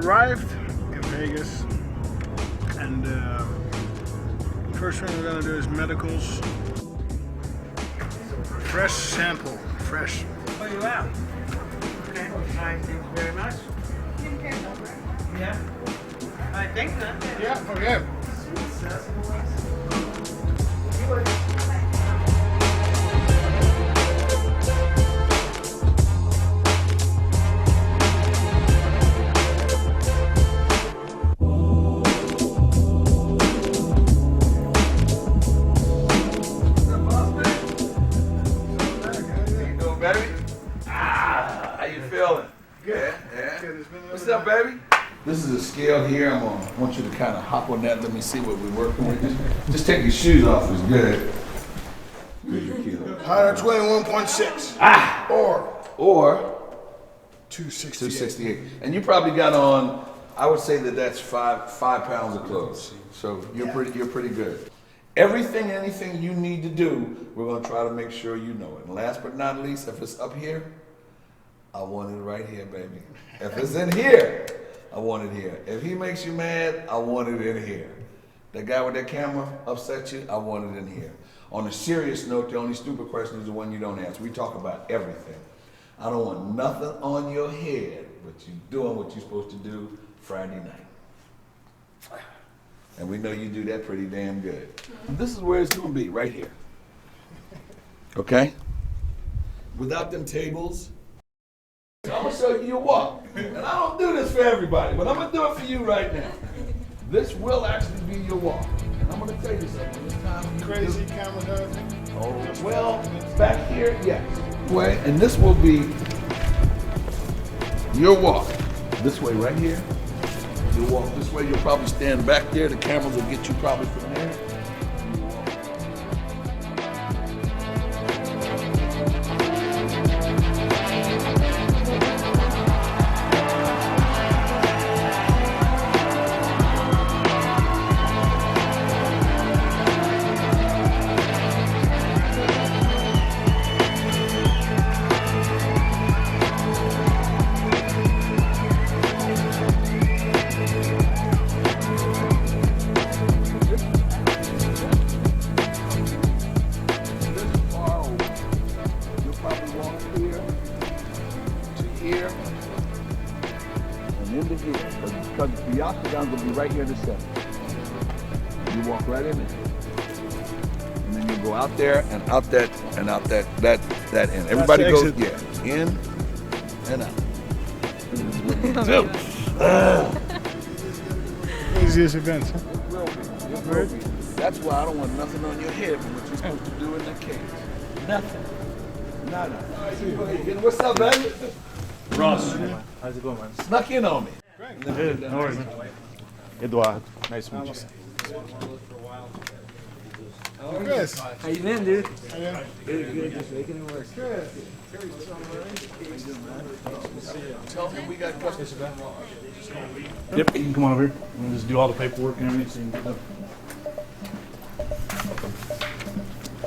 arrived in Vegas, and first thing we're gonna do is medicals. Fresh sample, fresh. Oh, you out? Okay. All right, thank you very much. Yeah. I think that. Yeah, okay. What's up, baby? This is a scale here. I want you to kind of hop on that. Let me see what we're working with. Just take your shoes off. It's good. 121.6. Or 268. And you probably got on. I would say that's five pounds of clothes. So you're pretty good. Anything you need to do, we're gonna try to make sure you know it. And last but not least, if it's up here, I want it right here, baby. If it's in here, I want it here. If he makes you mad, I want it in here. That guy with that camera upset you, I want it in here. On a serious note, the only stupid question is the one you don't answer. We talk about everything. I don't want nothing on your head, but you doing what you're supposed to do Friday night. And we know you do that pretty damn good. This is where it's gonna be, right here. Okay? Without them tables. I'm gonna show you your walk. And I don't do this for everybody, but I'm gonna do it for you right now. This will actually be your walk. And I'm gonna tell you something. This time Crazy camera and everything. Oh, well, back here, yes. Way, and this will be your walk. This way right here. You walk this way, you'll probably stand back there. The cameras will get you probably from there. Because the octagon's gonna be right here in the center. You walk right in there. And then you go out there and out that and out that end. Everybody goes, yeah, in and out. Easiest events, huh? It will be. That's why I don't want nothing on your head from what you're supposed to do in the cage. Nothing. Nada. What's up, baby? Ross, how's it going, man? Snuck in on me. Good, no worries, man. Eduardo, nice to meet you. Chris. How you been, dude? Yeah. Good, just making it work. Good. Tell me we got customers. Yep, you can come on over here. We'll just do all the paperwork and everything.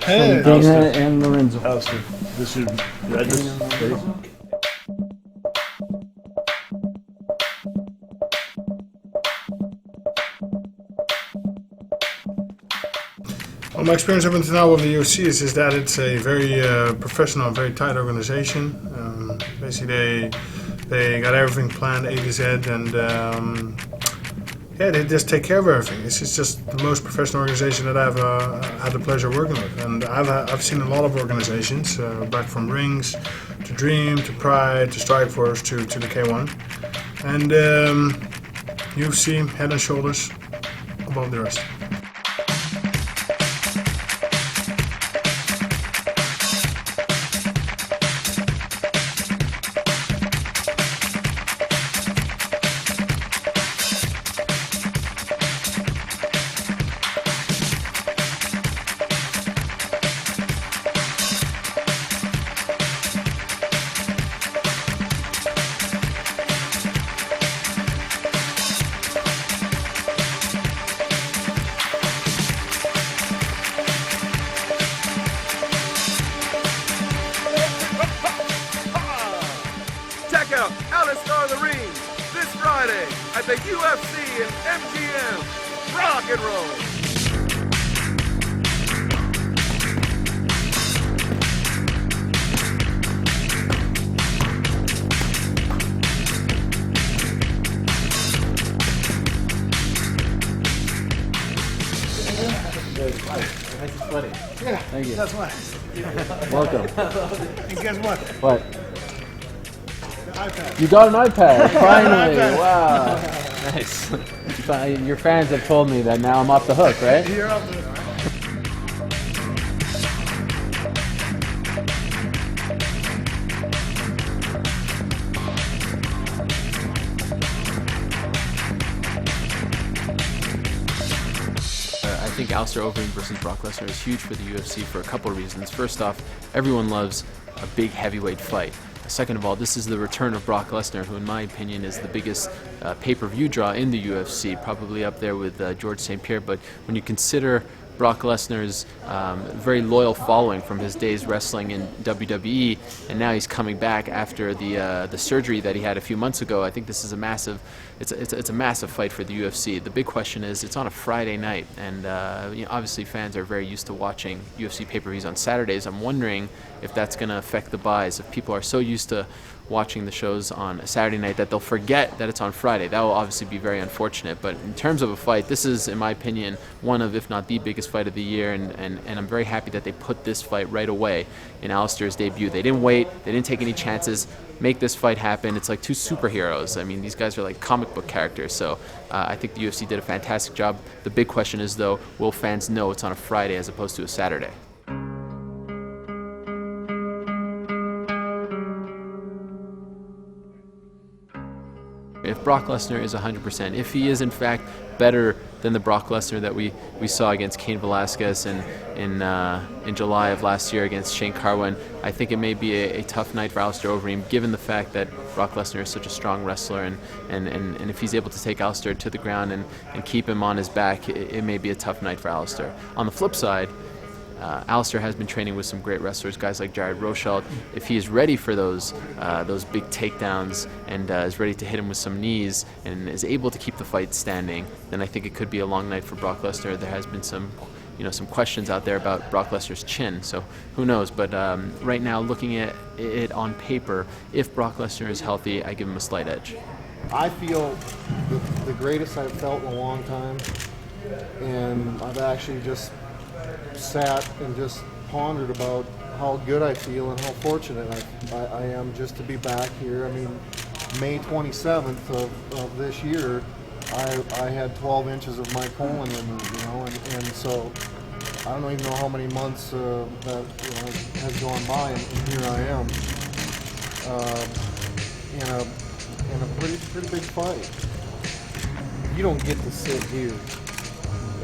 Hey. Dana and Lorenzo. Alistair, this is your address. Ready? Well, my experience up until now with the UFC is that it's a very professional, very tight organization. Basically, they got everything planned A to Z, and yeah, they just take care of everything. It's just the most professional organization that I've had the pleasure of working with. And I've seen a lot of organizations, back from Rings to Dream to Pride to Strikeforce to the K1, and UFC head and shoulders above the rest. Check out Alistair the Reem. This Friday at the UFC and MGM. Rock and roll. Nice and sweaty. Yeah, Thank you. that's why. Welcome. And guess what? What? The iPad. You got an iPad, finally. iPad. Wow. Nice. Your fans have told me that now I'm off the hook, right? You're up there. I think Alistair Overeem versus Brock Lesnar is huge for the UFC for a couple of reasons. First off, everyone loves a big heavyweight fight. Second of all, this is the return of Brock Lesnar, who in my opinion is the biggest pay-per-view draw in the UFC, probably up there with George St. Pierre. But when you consider Brock Lesnar's very loyal following from his days wrestling in WWE, and now he's coming back after the surgery that he had a few months ago, I think this is a massive, it's a massive fight for the UFC. The big question is, it's on a Friday night, and obviously fans are very used to watching UFC pay-per-views on Saturdays. I'm wondering if that's going to affect the buys. If people are so used to watching the shows on a Saturday night that they'll forget that it's on Friday. That will obviously be very unfortunate. But in terms of a fight, this is, in my opinion, one of, if not the biggest fight of the year, and I'm very happy that they put this fight right away in Alistair's debut. They didn't wait, they didn't take any chances, make this fight happen. It's like two superheroes. I mean, these guys are like comic book characters, so I think the UFC did a fantastic job. The big question is, though, will fans know it's on a Friday as opposed to a Saturday? If Brock Lesnar is 100%, if he is in fact better than the Brock Lesnar that we saw against Cain Velasquez in July of last year against Shane Carwin, I think it may be a tough night for Alistair Overeem, given the fact that Brock Lesnar is such a strong wrestler, and if he's able to take Alistair to the ground and keep him on his back, it may be a tough night for Alistair. On the flip side, Alistair has been training with some great wrestlers, guys like Jared Rosholt. If he is ready for those big takedowns and is ready to hit him with some knees and is able to keep the fight standing, then I think it could be a long night for Brock Lesnar. There has been some questions out there about Brock Lesnar's chin, so who knows? But right now, looking at it on paper, if Brock Lesnar is healthy, I give him a slight edge. I feel the greatest I've felt in a long time, and I've actually just sat and just pondered about how good I feel and how fortunate I am just to be back here. I mean, May 27th of this year, I had 12 inches of my colon removed, and so I don't even know how many months that has gone by, and here I am in a pretty big fight. You don't get to sit here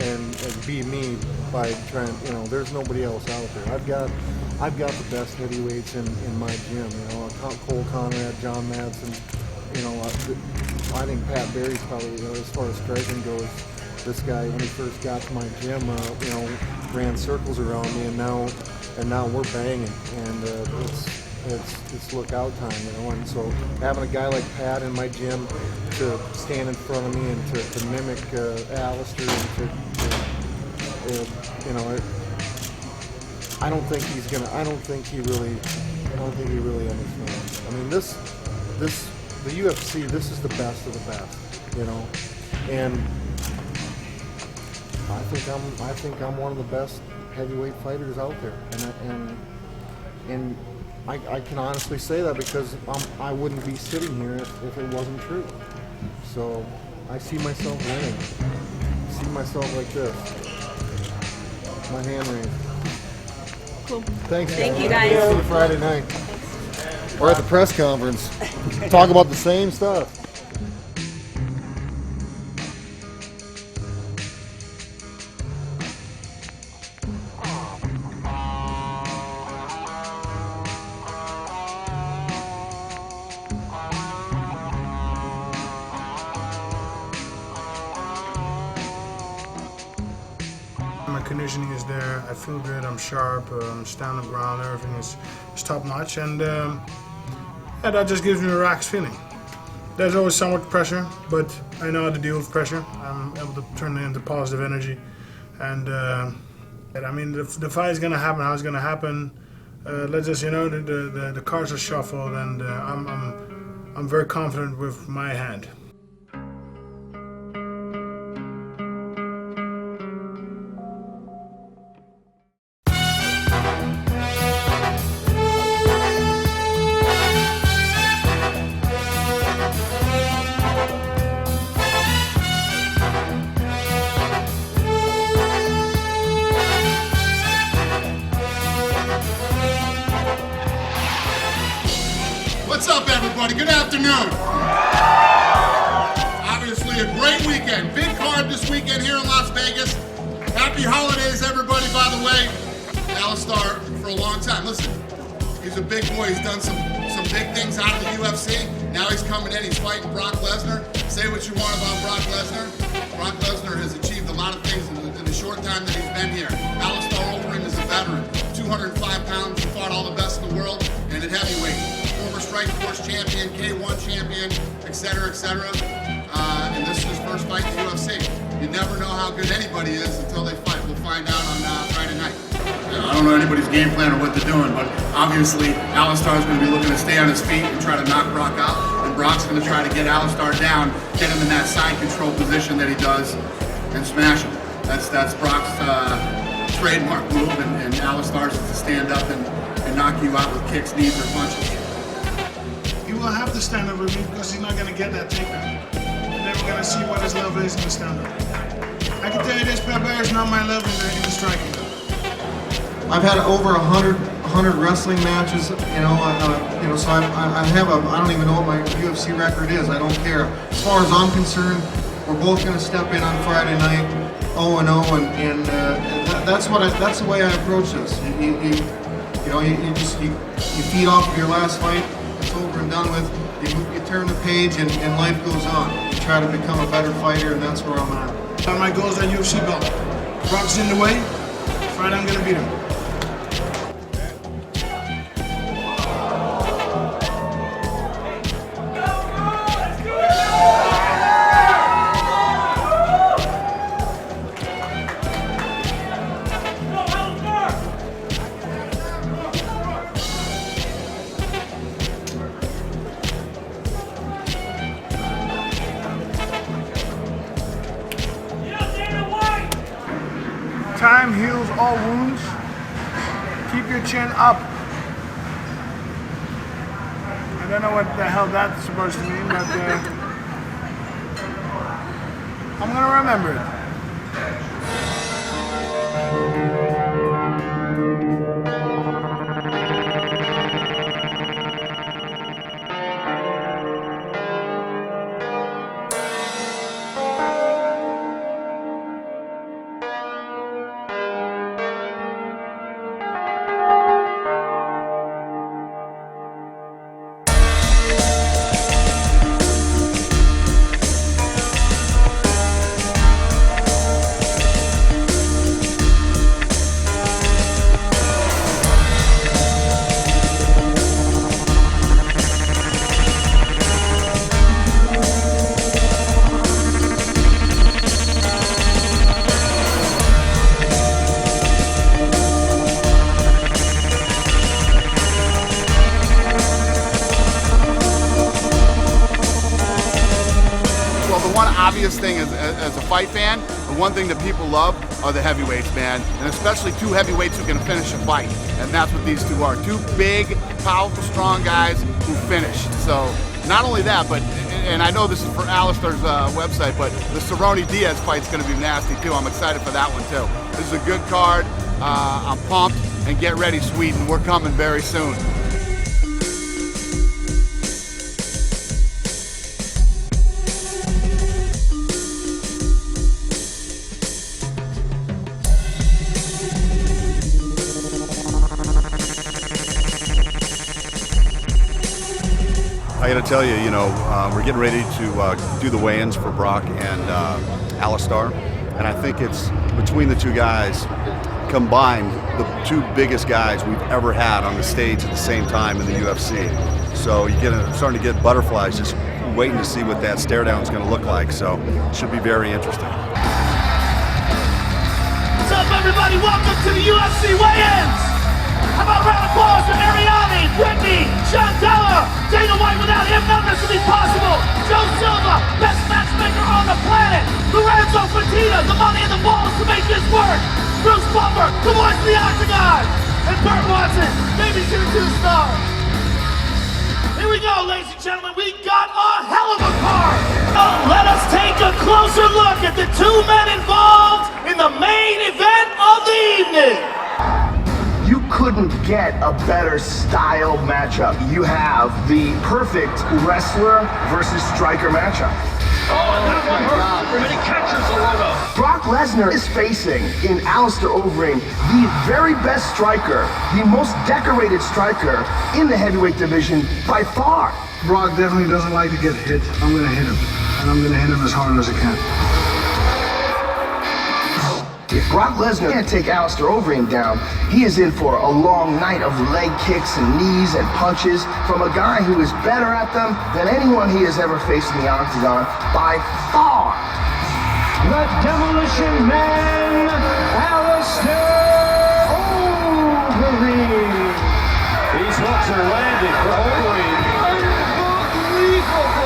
and be me by trying, there's nobody else out there. I've got the best heavyweights in my gym, Cole Conrad, John Madsen, I think Pat Barry's probably, as far as striking goes, this guy, when he first got to my gym, ran circles around me, and now we're banging, and it's lookout time, and so having a guy like Pat in my gym to stand in front of me and to mimic Alistair and I don't think he really understands. I mean, the UFC, this is the best of the best, and I think I'm one of the best heavyweight fighters out there, and I can honestly say that because I wouldn't be sitting here if it wasn't true. So I see myself winning. I see myself like this. My hand raised. Cool. Thanks, Thank guys. you, guys. See you Friday night. Or at the press conference. Talk about the same stuff. My conditioning is there. I feel good. I'm sharp. I'm stand on the ground. Everything is top notch, and that just gives me a relaxed feeling. there's always somewhat pressure, but I know how to deal with pressure. I'm able to turn it into positive energy, and I mean the fight is gonna happen. How it's gonna happen? Let's just the cards are shuffled, and I'm very confident with my hand. What's up, everybody? Good afternoon. Obviously, a great weekend. Big card this weekend here in Las Vegas. Happy holidays, everybody, by the way. Alistar, for a long time. Listen, he's a big boy. He's done some big things out of the UFC. Now he's coming in. He's fighting Brock Lesnar. Say what you want about Brock Lesnar. Brock Lesnar has achieved a lot of things in the short time that he's been here. Alistar Overeem is a veteran. 205 pounds. He fought all the best in the world. And at heavyweight. Former Strike Force champion, K1 champion, etc., etc. And this is his first fight in the UFC. You never know how good anybody is until they fight. We'll find out on Friday night. I don't know anybody's game plan or what they're doing, but obviously Alistar is going to be looking to stay on his feet and try to knock Brock out. And Brock's going to try to get Alistar down, get him in that side control position that he does, and smash him. That's Brock's trademark move, and Alistar's is to stand up and knock you out with kicks, knees, or punches. He will have to stand up with me because he's not going to get that takedown. And then we're going to see what his level is in the stand-up. I can tell you this, Pepper is not my level in the striking. I've had over 100 wrestling matches, so I have I don't even know what my UFC record is. I don't care. As far as I'm concerned, we're both going to step in on Friday night, 0-0, and that's the way I approach this. You feed off of your last fight. It's over and done with. You turn the page and life goes on. You try to become a better fighter, and that's where I'm at. My goal is that UFC belt. Brock's in the way. Friday I'm going to beat him. Time heals all wounds. Keep your chin up. I don't know what the hell that's supposed to mean, but I'm gonna remember it. Obvious thing as a fight fan, the one thing that people love are the heavyweights, man, and especially two heavyweights who can finish a fight, and that's what these two are. Two big, powerful, strong guys who finish. So not only that, but, and I know this is for Alistar's website, but the Cerrone Diaz fight's going to be nasty too. I'm excited for that one too. This is a good card. I'm pumped, and get ready, Sweden. We're coming very soon. I got to tell you, we're getting ready to do the weigh-ins for Brock and Alistar, and I think it's between the two guys combined the two biggest guys we've ever had on the stage at the same time in the UFC. So you're starting to get butterflies just waiting to see what that stare down is going to look like. So it should be very interesting. What's up, everybody? Welcome to the UFC weigh-ins. How about a round of applause for Ariane, Whitney, Shantella, Dana White? Without him, none of this would be possible. Joe Silva, best matchmaker on the planet. Lorenzo Fertitta, the money and the balls to make this work. Bruce Buffer, the voice of the Octagon. And Burt Watson, babysitter to the stars. Here we go, ladies and gentlemen. We got a hell of a card. Oh, let us take a closer look at the two men involved in the main event of the evening. You couldn't get a better style matchup. You have the perfect wrestler versus striker matchup. That one hurt. Many catches a lot. Brock Lesnar is facing, in Alistair Overeem, the very best striker, the most decorated striker in the heavyweight division by far. Brock definitely doesn't like to get hit. I'm going to hit him, and I'm going to hit him as hard as I can. If Brock Lesnar can't take Alistair Overeem down, he is in for a long night of leg kicks and knees and punches from a guy who is better at them than anyone he has ever faced in the Octagon by far. The Demolition Man, Alistair Overeem. These hooks are landing for Overeem. Unbelievable.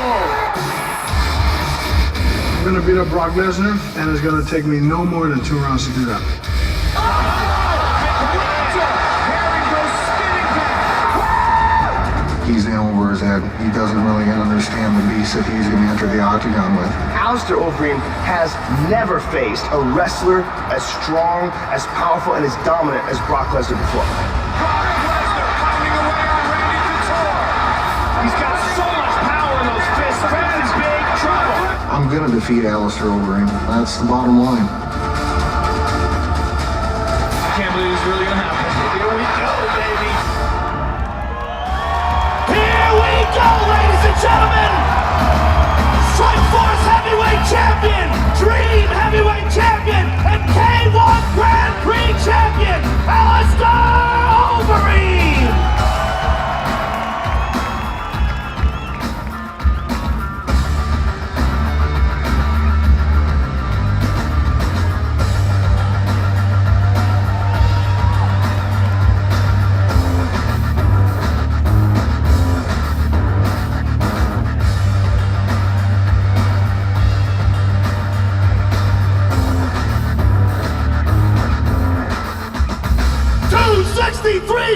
I'm going to beat up Brock Lesnar, and it's going to take me no more than 2 rounds to do that. He's in over his head. He doesn't really understand the beast that he's going to enter the Octagon with. Alistair Overeem has never faced a wrestler as strong, as powerful, and as dominant as Brock Lesnar before. Brock Lesnar pounding away on Randy Couture. He's got so much power in those fists. Randy's big trouble. I'm going to defeat Alistair Overeem. That's the bottom line. I can't believe it's really going to happen. Here we go, baby. Here we go, ladies and gentlemen. Strike Force Heavyweight Champion, Dream Heavyweight Champion, and K1 Grand Prix Champion, Alistair Overeem.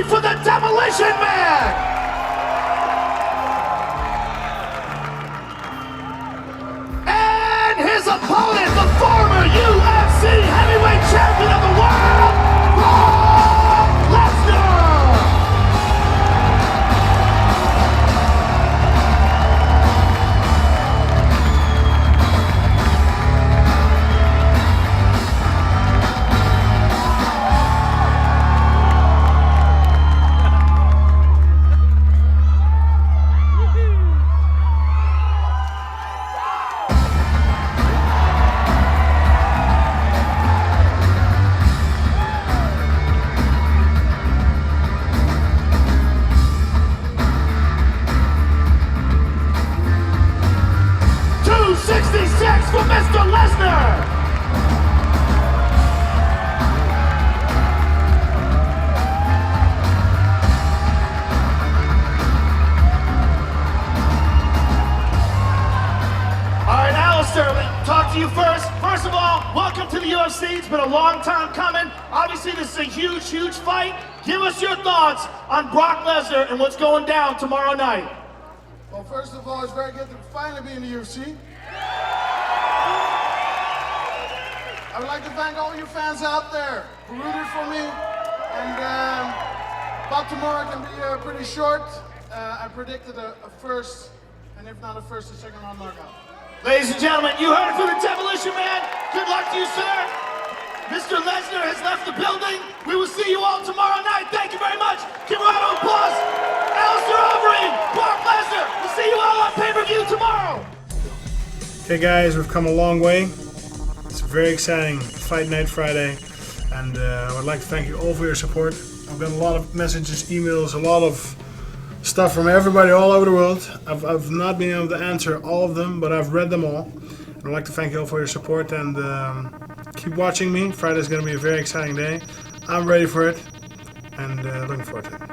For the Demolition Man! And his opponent, the former UFC Heavyweight Champion of the world, Brock Lesnar! For Mr. Lesnar! All right, Alistair, talk to you first. First of all, welcome to the UFC. It's been a long time coming. Obviously, this is a huge, huge fight. Give us your thoughts on Brock Lesnar and what's going down tomorrow night. Well, first of all, it's very good to finally be in the UFC. I would like to thank all you fans out there who rooted for me. And about tomorrow can be pretty short. I predicted a first, and if not a first, a second round knockout. Ladies and gentlemen, you heard it from the Demolition Man. Good luck to you, sir. Mr. Lesnar has left the building. We will see you all tomorrow night. Thank you very much. Give a round of applause. Alistair Overeem, Brock Lesnar. We'll see you all on pay-per-view tomorrow. Okay, guys, we've come a long way. It's a very exciting Fight Night Friday, and I would like to thank you all for your support. I've got a lot of messages, emails, a lot of stuff from everybody all over the world. I've not been able to answer all of them, but I've read them all. I'd like to thank you all for your support, and keep watching me. Friday's going to be a very exciting day. I'm ready for it, and looking forward to it.